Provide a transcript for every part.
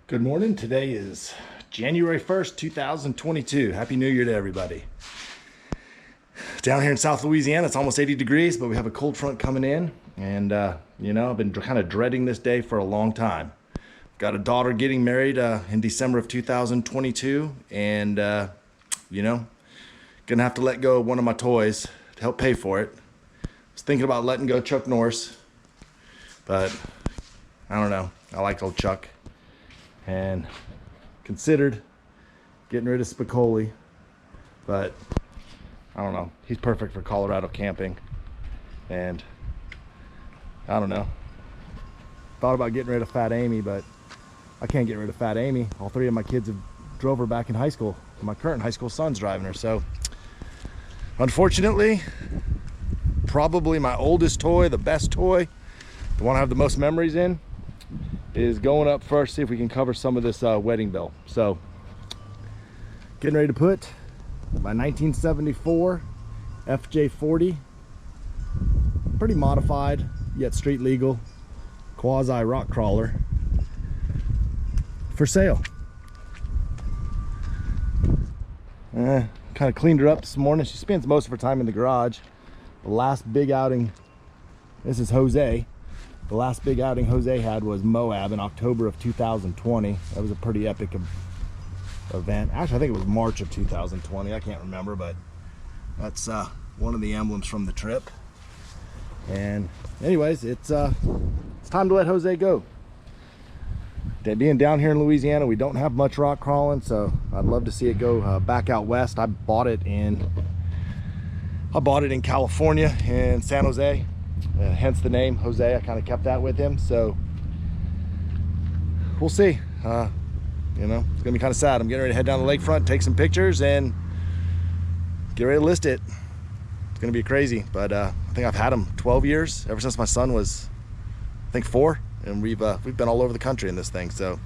Good morning. Today is January 1st, 2022. Happy New Year to everybody. Down here in South Louisiana, it's almost 80 degrees, but we have a cold front coming in. And, I've been kind of dreading this day for a long time. Got a daughter getting married in December of 2022. And, gonna have to let go of one of my toys to help pay for it. I was thinking about letting go Chuck Norris, but I don't know. I like old Chuck. And considered getting rid of Spicoli, but I don't know. He's perfect for Colorado camping, and I don't know. Thought about getting rid of Fat Amy, but I can't get rid of Fat Amy. All three of my kids have drove her back in high school. My current high school son's driving her, so unfortunately, probably my oldest toy, the best toy, the one I have the most memories in, is going up first, see if we can cover some of this wedding bill. So, getting ready to put my 1974 FJ40, pretty modified, yet street legal, quasi rock crawler, for sale. Kind of cleaned her up this morning. She spends most of her time in the garage. The last big outing, this is Jose. The last big outing Jose had was Moab in October of 2020. That was a pretty epic event. Actually, I think it was March of 2020. I can't remember, but that's one of the emblems from the trip. And anyways, it's time to let Jose go. Being down here in Louisiana, we don't have much rock crawling, so I'd love to see it go back out west. I bought it in California, in San Jose. Hence the name Jose. I kind of kept that with him, so we'll see. It's gonna be kind of sad. I'm getting ready to head down the lakefront, take some pictures, and get ready to list it. It's gonna be crazy, but I think I've had him 12 years, ever since my son was, I think, 4, and we've been all over the country in this thing. So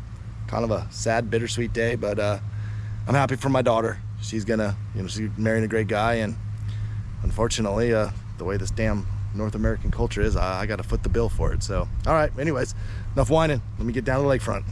kind of a sad, bittersweet day, but I'm happy for my daughter. She's gonna, she's marrying a great guy, and unfortunately, the way this damn North American culture is, I gotta foot the bill for it. So all right, anyways, enough whining. Let me get down to the lakefront.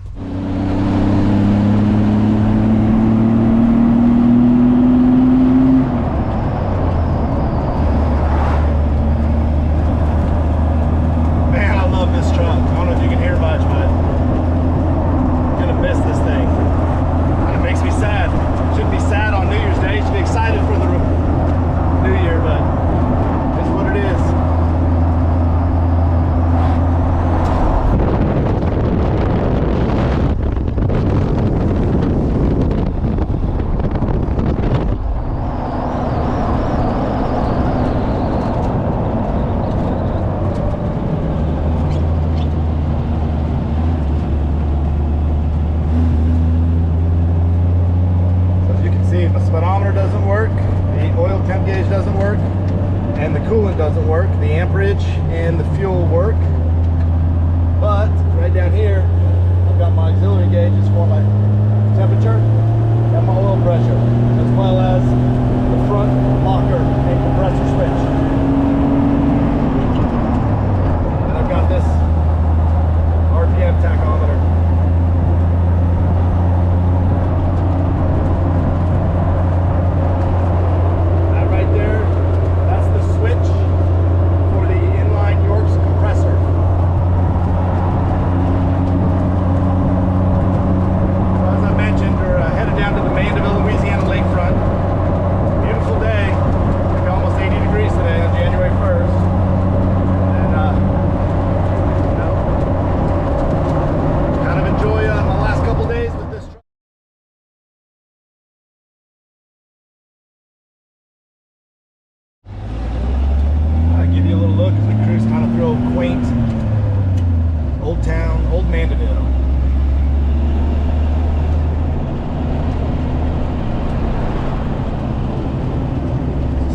Man, I love this truck. I don't know if you can hear much, but I'm gonna miss this thing. Kind of makes me sad. Shouldn't be sad on New Year's Day. Should be excited for the New Year, but it's what it is. Doesn't work, the amperage and the fuel work, but right down here I've got my auxiliary gauges for my temperature and my oil pressure, as well as the front locker and compressor switch. And I've got this RPM tachometer.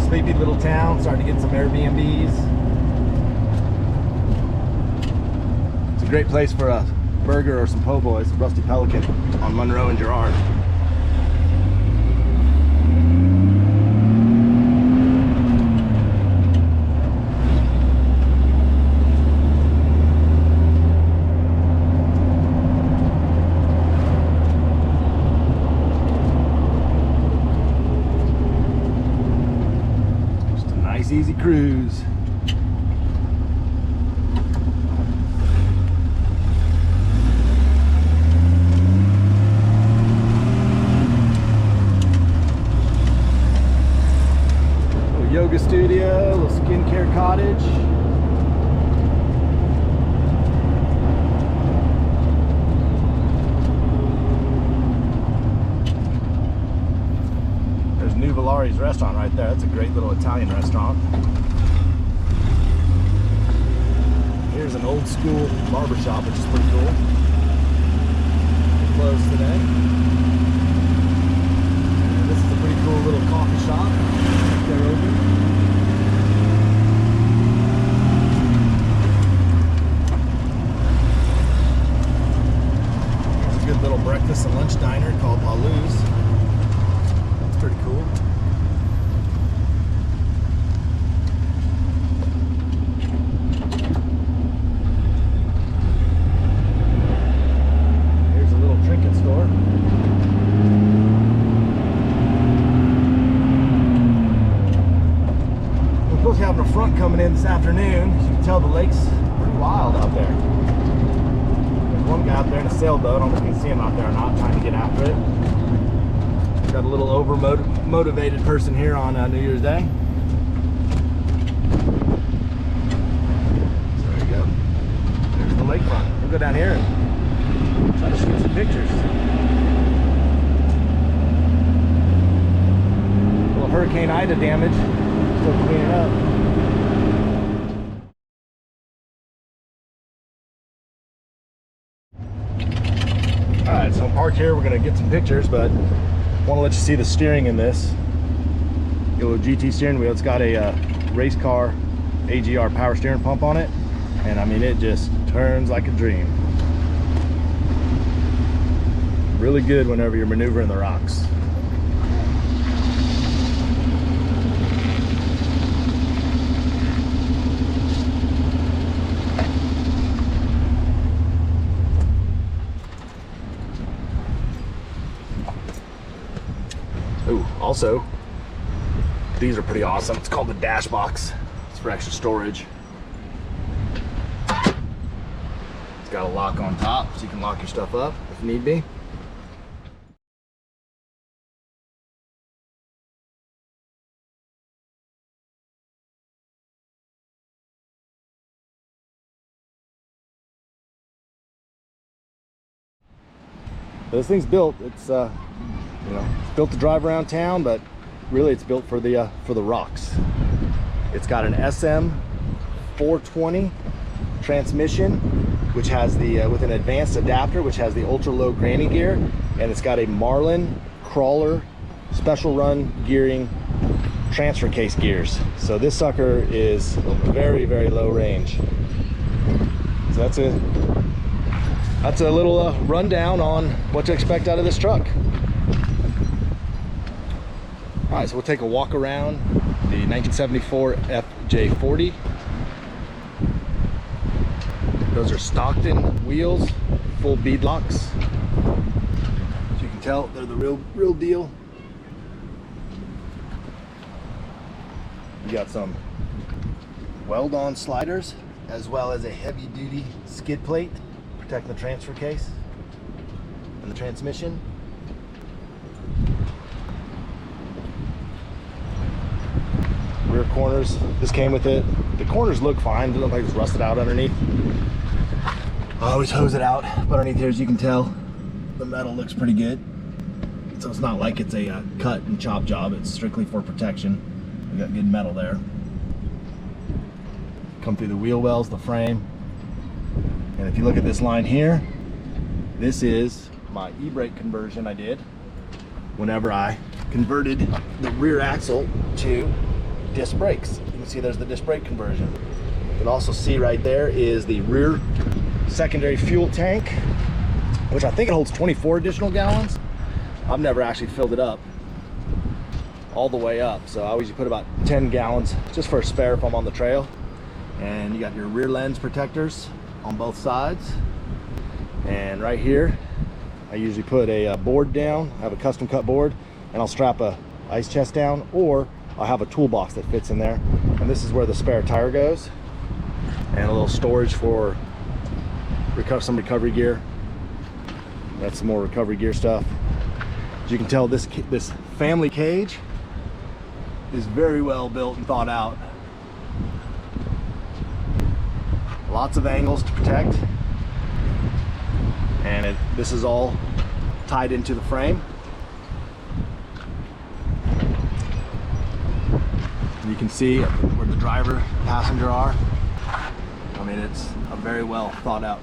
Sleepy little town, starting to get some Airbnbs. It's a great place for a burger or some po' boys, Rusty Pelican on Monroe and Girard. easy cruise. Little yoga studio, little skincare cottage. Valari's restaurant right there. That's a great little Italian restaurant. Here's an old school barber shop, which is pretty cool. Closed today. And this is a pretty cool little coffee shop. They're open. Here's a good little breakfast and lunch diner called La Luz. That's pretty cool. Having a front coming in this afternoon. As you can tell, the lake's pretty wild out there. There's one guy out there in a sailboat. I don't know if you can see him out there or not, trying to get after it. Got a little motivated person here on New Year's Day. So there you go. There's the lakefront. We'll go down here and try to shoot some pictures. A little Hurricane Ida damage. Still cleaning up. Alright, so I'm parked here. We're going to get some pictures, but I want to let you see the steering in this. Get a little GT steering wheel. It's got a race car AGR power steering pump on it, and I mean, it just turns like a dream. Really good whenever you're maneuvering the rocks. Ooh, also, these are pretty awesome. It's called the dash box. It's for extra storage. It's got a lock on top, so you can lock your stuff up if need be. This thing's built. It's you know, it's built to drive around town, but really it's built for the rocks. It's got an SM420 transmission, which has the with an advanced adapter, which has the ultra low granny gear, and it's got a Marlin crawler special run gearing transfer case gears. So this sucker is very, very low range. So that's a little rundown on what to expect out of this truck. All right, so we'll take a walk around the 1974 FJ40. Those are Stockton wheels, full bead locks. As you can tell, they're the real deal. You got some weld-on sliders, as well as a heavy-duty skid plate protecting the transfer case and the transmission. Rear corners, this came with it. The corners look fine, doesn't look like it's rusted out underneath. I always hose it out, but underneath here, as you can tell, the metal looks pretty good. So it's not like it's a cut and chop job, it's strictly for protection. We got good metal there. Come through the wheel wells, the frame. And if you look at this line here, this is my e-brake conversion I did whenever I converted the rear axle to disc brakes. You can see there's the disc brake conversion. You can also see right there is the rear secondary fuel tank, which I think it holds 24 additional gallons. I've never actually filled it up all the way up, so I always put about 10 gallons just for a spare if I'm on the trail. And you got your rear lens protectors on both sides. And right here, I usually put a board down. I have a custom cut board, and I'll strap a ice chest down, or I'll have a toolbox that fits in there. And this is where the spare tire goes, and a little storage for some recovery gear. That's some more recovery gear stuff. As you can tell, this family cage is very well built and thought out. Lots of angles to protect, and this is all tied into the frame. You can see where the driver, passenger are. I mean, it's a very well thought out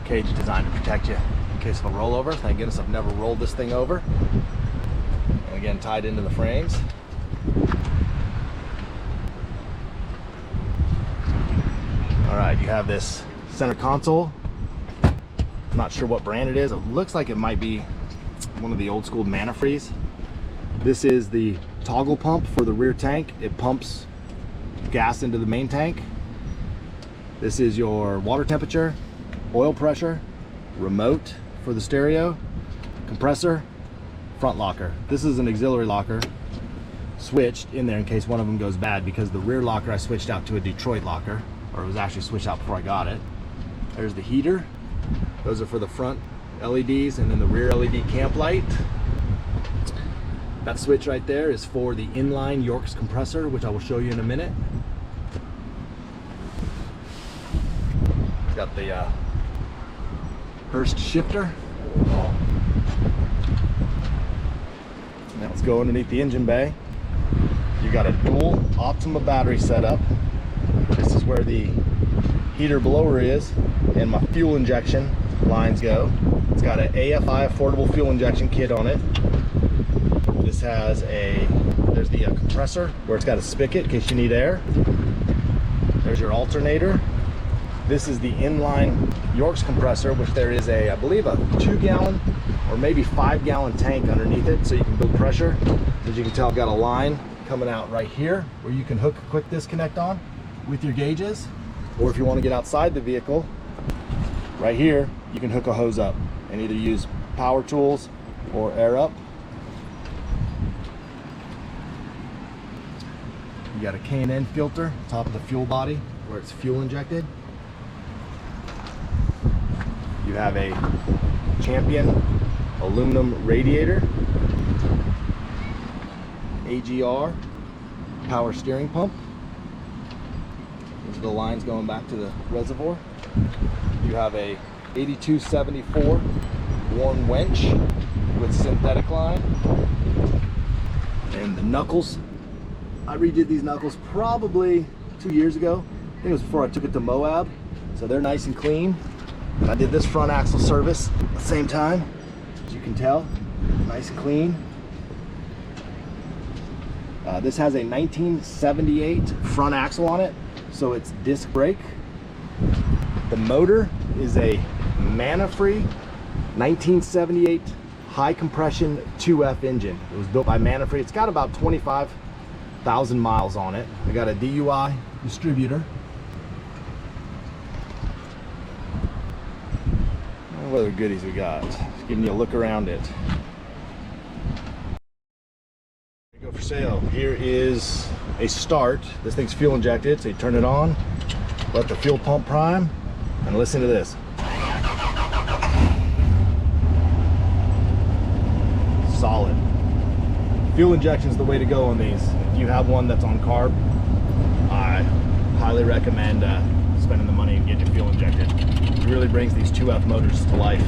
cage designed to protect you in case of a rollover. Thank goodness I've never rolled this thing over. And again, tied into the frames. All right, you have this center console. I'm not sure what brand it is. It looks like it might be one of the old school Manafrees. This is the toggle pump for the rear tank. It pumps gas into the main tank. This is your water temperature, oil pressure, remote for the stereo, compressor, front locker. This is an auxiliary locker switched in there in case one of them goes bad, because the rear locker I switched out to a Detroit locker, or it was actually switched out before I got it. There's the heater. Those are for the front LEDs, and then the rear LED camp light. That switch right there is for the inline York's compressor, which I will show you in a minute. It's got the Hurst shifter. Now let's go underneath the engine bay. You got a dual Optima battery setup. This is where the heater blower is and my fuel injection lines go. It's got an AFI affordable fuel injection kit on it. This has there's the compressor where it's got a spigot in case you need air. There's your alternator. This is the inline York's compressor, which there is I believe a 2-gallon or maybe 5-gallon tank underneath it, so you can build pressure. As you can tell, I've got a line coming out right here where you can hook a quick disconnect on with your gauges, or if you want to get outside the vehicle, right here you can hook a hose up and either use power tools or air up. You got a K&N filter top of the fuel body where it's fuel injected. You have a Champion aluminum radiator, AGR power steering pump. These are the lines going back to the reservoir. You have a 8274 worn winch with synthetic line. And the knuckles, I redid these knuckles probably 2 years ago. I think it was before I took it to Moab. So they're nice and clean. I did this front axle service at the same time. As you can tell, nice and clean. This has a 1978 front axle on it, so it's disc brake. The motor is a Manafree 1978 high compression 2F engine. It was built by Manafree. It's got about 25,000 miles on it. I got a DUI distributor. What other goodies we got? Just giving you a look around it. Go for sale. Here is a start. This thing's fuel injected, so you turn it on, let the fuel pump prime, and listen to this. Solid. Fuel injection is the way to go on these. If you have one that's on carb, I highly recommend spending the money and getting your fuel injected. It really brings these 2F motors to life.